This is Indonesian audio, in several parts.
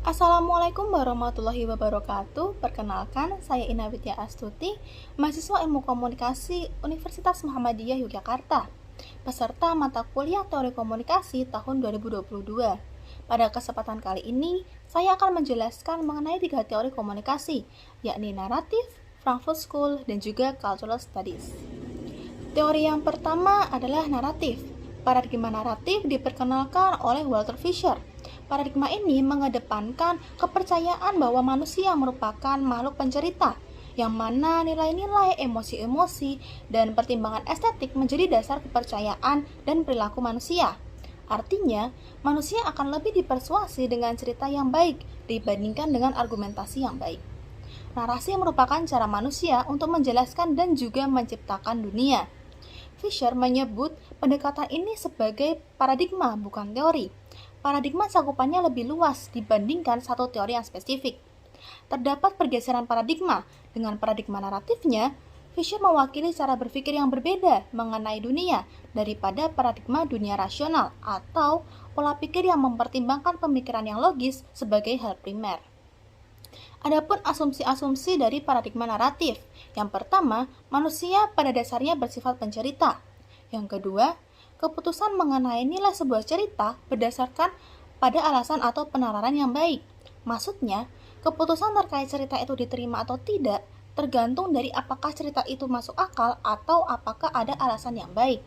Assalamualaikum warahmatullahi wabarakatuh. Perkenalkan, saya Ina Widya Astuti, mahasiswa Ilmu Komunikasi Universitas Muhammadiyah Yogyakarta, peserta mata kuliah Teori Komunikasi tahun 2022. Pada kesempatan kali ini, saya akan menjelaskan mengenai 3 teori komunikasi, yakni naratif, Frankfurt School, dan juga Cultural Studies. Teori yang pertama adalah naratif. Paradigma naratif diperkenalkan oleh Walter Fisher. Paradigma ini mengedepankan kepercayaan bahwa manusia merupakan makhluk pencerita, yang mana nilai-nilai, emosi-emosi, dan pertimbangan estetik menjadi dasar kepercayaan dan perilaku manusia. Artinya, manusia akan lebih dipersuasi dengan cerita yang baik dibandingkan dengan argumentasi yang baik. Narasi merupakan cara manusia untuk menjelaskan dan juga menciptakan dunia. Fisher menyebut pendekatan ini sebagai paradigma, bukan teori. Paradigma cakupannya lebih luas dibandingkan satu teori yang spesifik. Terdapat pergeseran paradigma. Dengan paradigma naratifnya, Fisher mewakili cara berpikir yang berbeda mengenai dunia daripada paradigma dunia rasional atau pola pikir yang mempertimbangkan pemikiran yang logis sebagai hal primer. Adapun asumsi-asumsi dari paradigma naratif. Yang pertama, manusia pada dasarnya bersifat pencerita. Yang kedua, keputusan mengenai nilai sebuah cerita berdasarkan pada alasan atau penalaran yang baik. Maksudnya, keputusan terkait cerita itu diterima atau tidak tergantung dari apakah cerita itu masuk akal atau apakah ada alasan yang baik.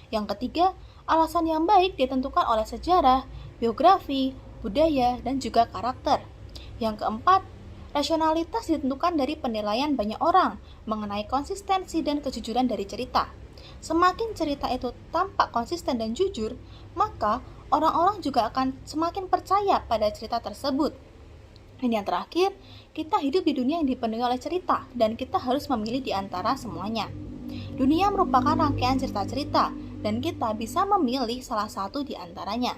Yang ketiga, alasan yang baik ditentukan oleh sejarah, biografi, budaya, dan juga karakter. Yang keempat, rasionalitas ditentukan dari penilaian banyak orang mengenai konsistensi dan kejujuran dari cerita. Semakin cerita itu tampak konsisten dan jujur, maka orang-orang juga akan semakin percaya pada cerita tersebut. Dan yang terakhir, kita hidup di dunia yang dipenuhi oleh cerita, dan kita harus memilih di antara semuanya. Dunia merupakan rangkaian cerita-cerita, dan kita bisa memilih salah satu di antaranya.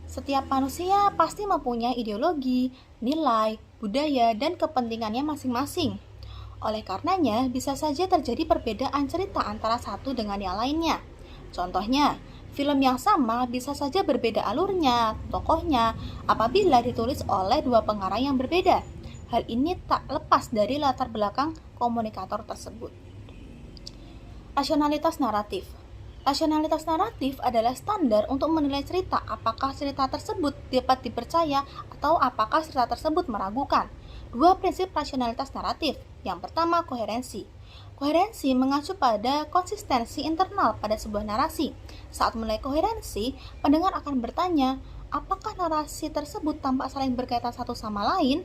Setiap manusia pasti mempunyai ideologi, nilai, budaya, dan kepentingannya masing-masing. Oleh karenanya, bisa saja terjadi perbedaan cerita antara satu dengan yang lainnya. Contohnya, film yang sama bisa saja berbeda alurnya, tokohnya, apabila ditulis oleh dua pengarang yang berbeda. Hal ini tak lepas dari latar belakang komunikator tersebut. Rasionalitas naratif. Rasionalitas naratif adalah standar untuk menilai cerita, apakah cerita tersebut dapat dipercaya atau apakah cerita tersebut meragukan. Dua prinsip rasionalitas naratif. Yang pertama, koherensi. Koherensi mengacu pada konsistensi internal pada sebuah narasi. Saat menilai koherensi, pendengar akan bertanya, apakah narasi tersebut tampak saling berkaitan satu sama lain?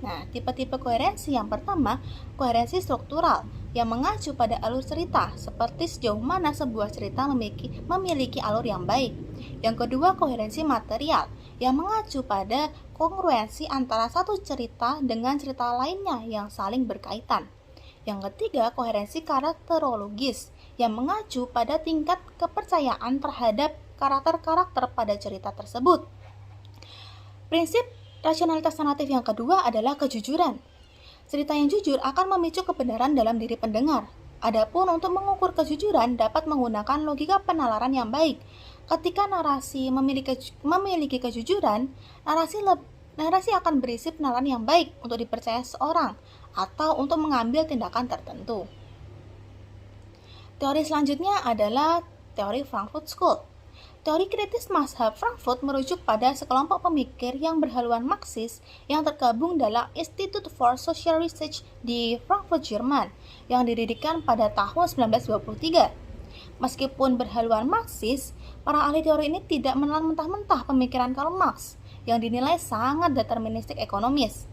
Nah, tipe-tipe koherensi yang pertama, koherensi struktural, yang mengacu pada alur cerita, seperti sejauh mana sebuah cerita memiliki alur yang baik. Yang kedua, koherensi material, yang mengacu pada kongruensi antara satu cerita dengan cerita lainnya yang saling berkaitan. Yang ketiga, koherensi karakterologis, yang mengacu pada tingkat kepercayaan terhadap karakter-karakter pada cerita tersebut. Prinsip rasionalitas naratif yang kedua adalah kejujuran. Cerita yang jujur akan memicu kebenaran dalam diri pendengar. Adapun untuk mengukur kejujuran dapat menggunakan logika penalaran yang baik. Ketika narasi memiliki kejujuran, narasi akan berisi penalaran yang baik untuk dipercaya seorang atau untuk mengambil tindakan tertentu. Teori selanjutnya adalah teori Frankfurt School. Teori kritis mazhab Frankfurt merujuk pada sekelompok pemikir yang berhaluan Marxis yang tergabung dalam Institute for Social Research di Frankfurt, Jerman, yang didirikan pada tahun 1923. Meskipun berhaluan Marxis, para ahli teori ini tidak menelan mentah-mentah pemikiran Karl Marx yang dinilai sangat deterministik ekonomis.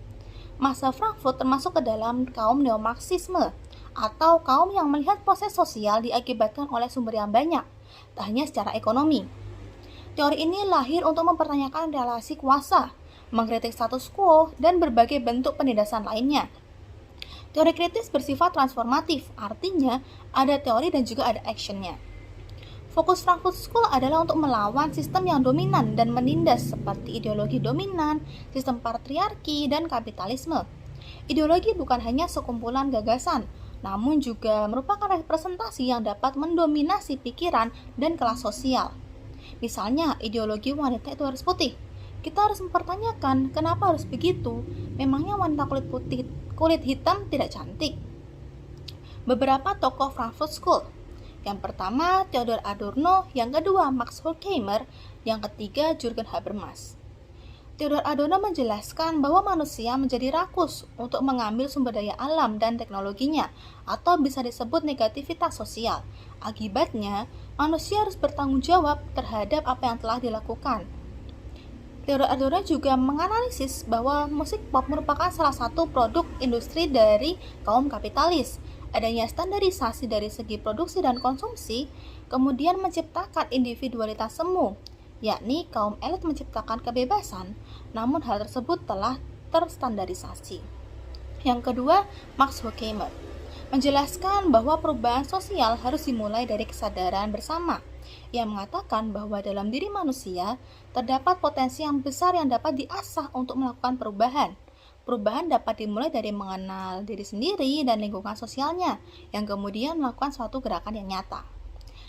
Mazhab Frankfurt termasuk ke dalam kaum neo-Marxisme, atau kaum yang melihat proses sosial diakibatkan oleh sumber yang banyak, tak hanya secara ekonomi. Teori ini lahir untuk mempertanyakan relasi kuasa, mengkritik status quo, dan berbagai bentuk penindasan lainnya. Teori kritis bersifat transformatif, artinya ada teori dan juga ada actionnya. Fokus Frankfurt School adalah untuk melawan sistem yang dominan dan menindas seperti ideologi dominan, sistem patriarki, dan kapitalisme. Ideologi bukan hanya sekumpulan gagasan, namun juga merupakan representasi yang dapat mendominasi pikiran dan kelas sosial. Misalnya, ideologi wanita itu harus putih, Kita harus mempertanyakan kenapa harus begitu. Memangnya wanita kulit hitam tidak cantik? Beberapa tokoh Frankfurt School. Yang pertama Theodor Adorno, yang kedua Max Horkheimer, yang ketiga Jürgen Habermas. Theodor Adorno menjelaskan bahwa manusia menjadi rakus untuk mengambil sumber daya alam dan teknologinya, atau bisa disebut negativitas sosial. Akibatnya, manusia harus bertanggung jawab terhadap apa yang telah dilakukan. Theodor Adorno juga menganalisis bahwa musik pop merupakan salah satu produk industri dari kaum kapitalis. Adanya standarisasi dari segi produksi dan konsumsi, kemudian menciptakan individualitas semu, yakni kaum elit menciptakan kebebasan, namun hal tersebut telah terstandarisasi. Yang kedua, Max Horkheimer menjelaskan bahwa perubahan sosial harus dimulai dari kesadaran bersama. Ia mengatakan bahwa dalam diri manusia terdapat potensi yang besar yang dapat diasah untuk melakukan perubahan. Perubahan dapat dimulai dari mengenal diri sendiri dan lingkungan sosialnya, yang kemudian melakukan suatu gerakan yang nyata.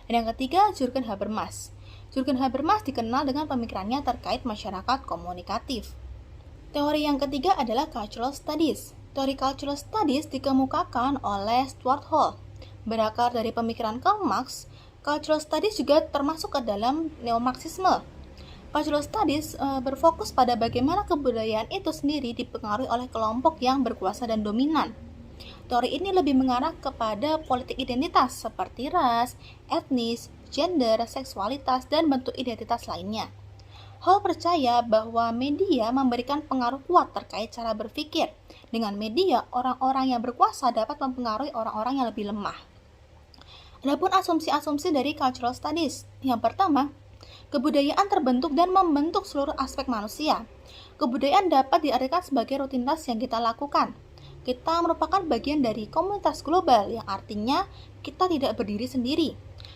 Dan yang ketiga, Jürgen Habermas. Jürgen Habermas dikenal dengan pemikirannya terkait masyarakat komunikatif. Teori yang ketiga adalah Cultural Studies. Teori Cultural Studies dikemukakan oleh Stuart Hall. Berakar dari pemikiran Karl Marx, Cultural Studies juga termasuk ke dalam neo-Marxisme. Cultural Studies berfokus pada bagaimana kebudayaan itu sendiri dipengaruhi oleh kelompok yang berkuasa dan dominan. Teori ini lebih mengarah kepada politik identitas seperti ras, etnis, gender, seksualitas, dan bentuk identitas lainnya. Hall percaya bahwa media memberikan pengaruh kuat terkait cara berpikir. Dengan media, orang-orang yang berkuasa dapat mempengaruhi orang-orang yang lebih lemah. Adapun asumsi-asumsi dari Cultural Studies. Yang pertama, kebudayaan terbentuk dan membentuk seluruh aspek manusia. Kebudayaan dapat diartikan sebagai rutinitas yang kita lakukan. Kita merupakan bagian dari komunitas global, yang artinya kita tidak berdiri sendiri.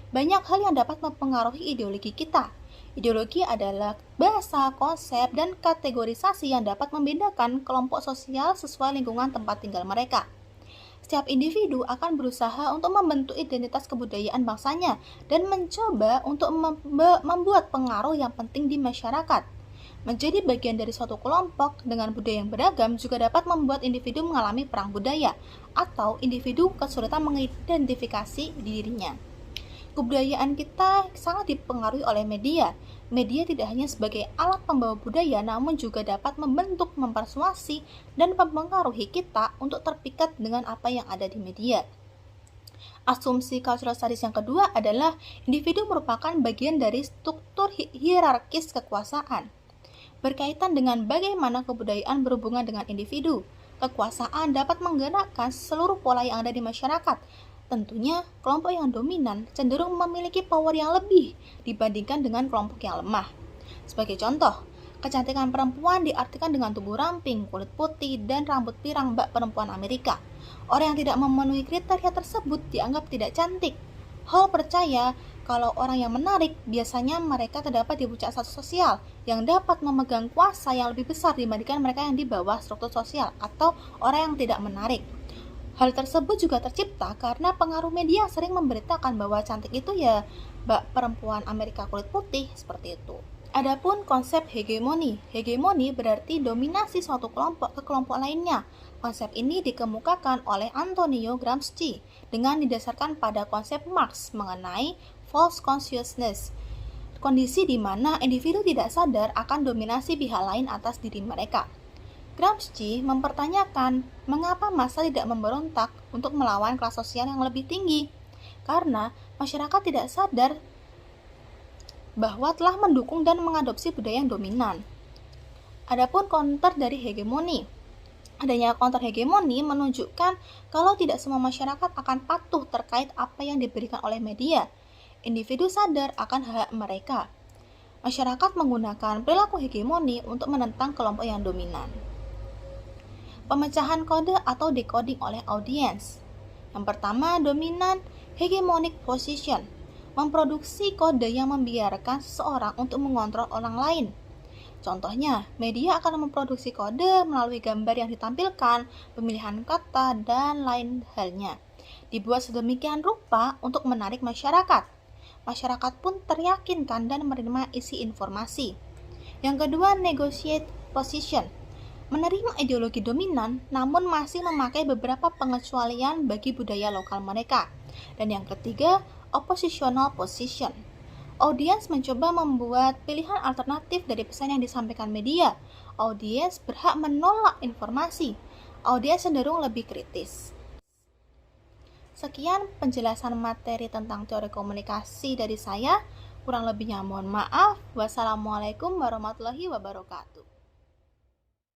Banyak hal yang dapat mempengaruhi ideologi kita. Ideologi adalah bahasa, konsep, dan kategorisasi yang dapat membedakan kelompok sosial sesuai lingkungan tempat tinggal mereka. Setiap individu akan berusaha untuk membentuk identitas kebudayaan bangsanya dan mencoba untuk membuat pengaruh yang penting di masyarakat. Menjadi bagian dari suatu kelompok dengan budaya yang beragam juga dapat membuat individu mengalami perang budaya atau individu kesulitan mengidentifikasi dirinya. Kebudayaan kita sangat dipengaruhi oleh media. Media tidak hanya sebagai alat pembawa budaya, namun juga dapat membentuk, mempersuasi, dan mempengaruhi kita untuk terpikat dengan apa yang ada di media. Asumsi Cultural Studies yang kedua adalah individu merupakan bagian dari struktur hierarkis kekuasaan. Berkaitan dengan bagaimana kebudayaan berhubungan dengan individu, kekuasaan dapat menggerakkan seluruh pola yang ada di masyarakat. Tentunya, kelompok yang dominan cenderung memiliki power yang lebih dibandingkan dengan kelompok yang lemah. Sebagai contoh, kecantikan perempuan diartikan dengan tubuh ramping, kulit putih, dan rambut pirang bak perempuan Amerika. Orang yang tidak memenuhi kriteria tersebut dianggap tidak cantik. Hall percaya kalau orang yang menarik biasanya mereka terdapat di puncak status sosial yang dapat memegang kuasa yang lebih besar dibandingkan mereka yang di bawah struktur sosial atau orang yang tidak menarik. Hal tersebut juga tercipta karena pengaruh media sering memberitakan bahwa cantik itu ya perempuan Amerika kulit putih, seperti itu. Adapun konsep hegemoni. Hegemoni berarti dominasi suatu kelompok ke kelompok lainnya. Konsep ini dikemukakan oleh Antonio Gramsci dengan didasarkan pada konsep Marx mengenai false consciousness, kondisi di mana individu tidak sadar akan dominasi pihak lain atas diri mereka. Gramsci mempertanyakan mengapa massa tidak memberontak untuk melawan kelas sosial yang lebih tinggi, karena masyarakat tidak sadar bahwa telah mendukung dan mengadopsi budaya yang dominan. Adapun counter dari hegemoni. Adanya counter hegemoni menunjukkan kalau tidak semua masyarakat akan patuh terkait apa yang diberikan oleh media. Individu sadar akan hak mereka. Masyarakat menggunakan perilaku hegemoni untuk menentang kelompok yang dominan. Pemecahan kode atau decoding oleh audiens. Yang pertama, dominan hegemonic position. Memproduksi kode yang membiarkan seseorang untuk mengontrol orang lain. Contohnya, media akan memproduksi kode melalui gambar yang ditampilkan, pemilihan kata, dan lain halnya. Dibuat sedemikian rupa untuk menarik masyarakat. Masyarakat pun teryakinkan dan menerima isi informasi. Yang kedua, negotiate position. Menerima ideologi dominan, namun masih memakai beberapa pengecualian bagi budaya lokal mereka. Dan yang ketiga, oppositional position. Audiens mencoba membuat pilihan alternatif dari pesan yang disampaikan media. Audiens berhak menolak informasi. Audiens cenderung lebih kritis. Sekian penjelasan materi tentang teori komunikasi dari saya. Kurang lebihnya mohon maaf. Wassalamualaikum warahmatullahi wabarakatuh.